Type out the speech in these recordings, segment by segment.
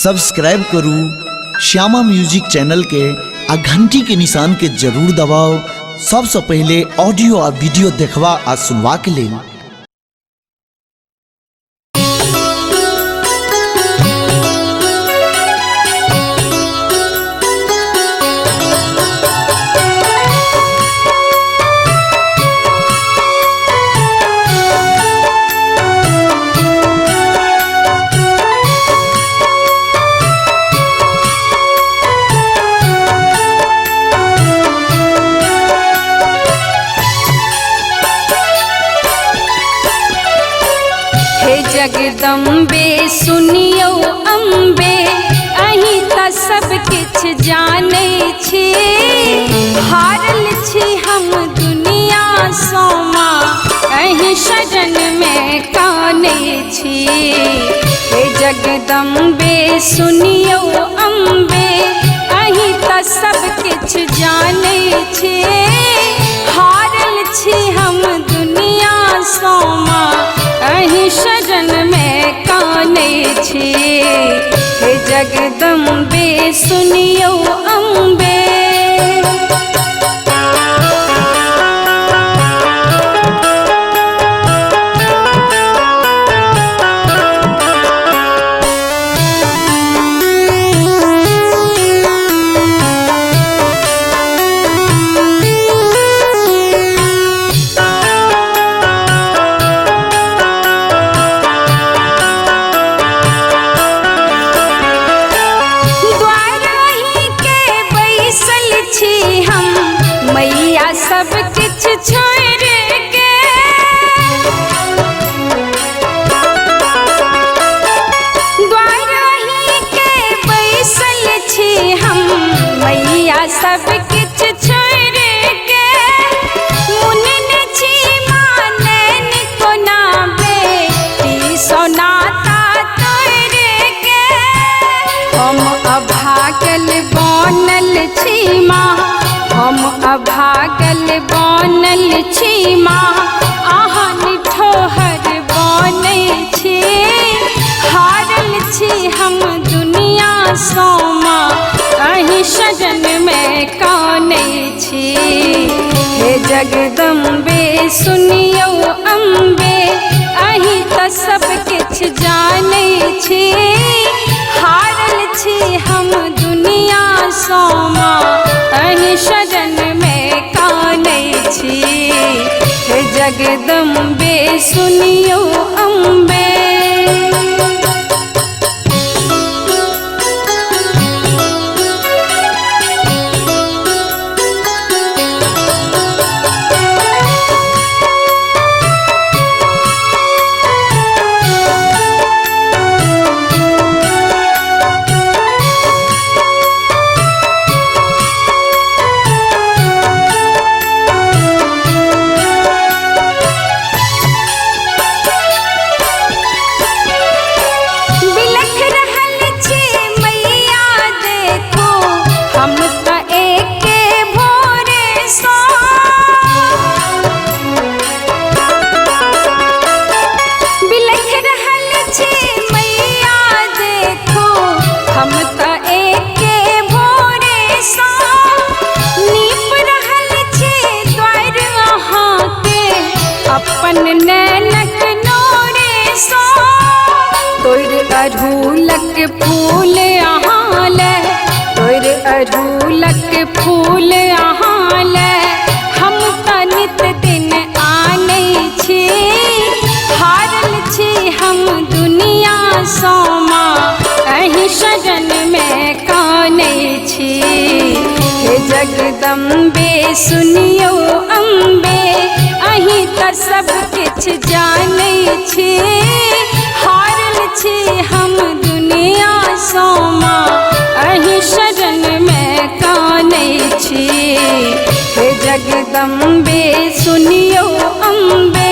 Subscribe करू Shyama music channel के आ घंटी के निशान के जरूर दबाओ सबसे पहले ऑडियो आ वीडियो देखवा आ सुनवा के लिए। जगदम्बे सुनियो अम्बे अही त सब किछ जाने छी, हारल छी हम दुनिया सोमा अही शरण में काने छी। हे जगदम्बे सुनियो अम्बे अही त सब किछ जाने छी, हारल छी हम दुनिया सोमा अही शरण में काने छी। हे जगदम्बे सुनियो अम्बे। सब किछ छोड़ के द्वारही के बैसल छी हम, मैया सब किछ छोड़ के मुनन छी मानन को नाबे ती सोनाता तोड़ के। हम अभागल बनल छी माँ, हम अभागल बनल छी माँ, अहाँ निठोहर बनै छी, हारल छी हम दुनिया सोमा अही शरण में काने छी। हे जगदम्बे सुनियो अम्बे अही त सब किछ जाने छी, हारल छी हम दुनिया सोमा अही शरण में काने छी। हे जगदम्बे सुनियो अम्बे। अढ़ूलक फूल अहाँ ले, तोर अढ़ूलक फूल अहाँ ले, हम त नित दिन आने छी, हारल छी हम दुनिया सोमा अही शरण में काने छी। हे जगदम्बे सुनियो अम्बे अही त सब किछ जाने छी, हारल छी हम दुनिया सोमा अही शरण में काने छी। हे जगदम्बे सुनियो अम्बे।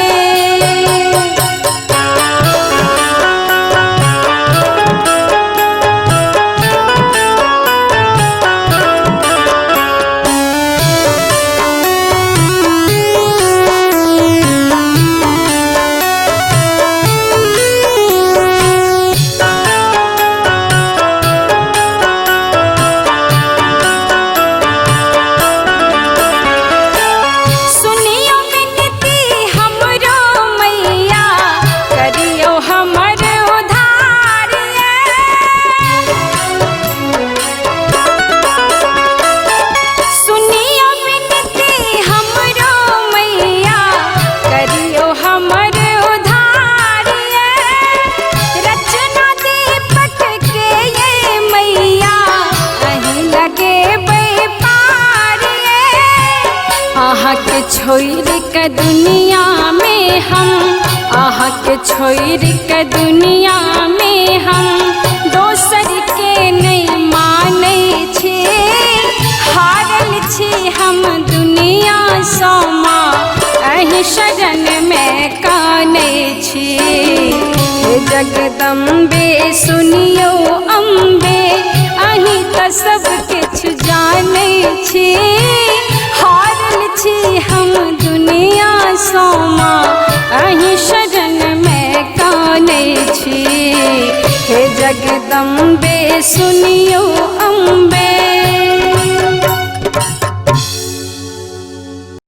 छोड़ के दुनिया में हम, आहा के छोड़ के दुनिया में हम दोसर के नहीं माने छी। हारल छी हम दुनिया सोमा, अहि शरण में काने छी। हे जगदम्बे सुनियो अम्बे, अहि त सब किछ जाने छी। हारल छी हम दुनिया सोमा, अहि शरण में काने छी। हे जगदम्बे सुनियो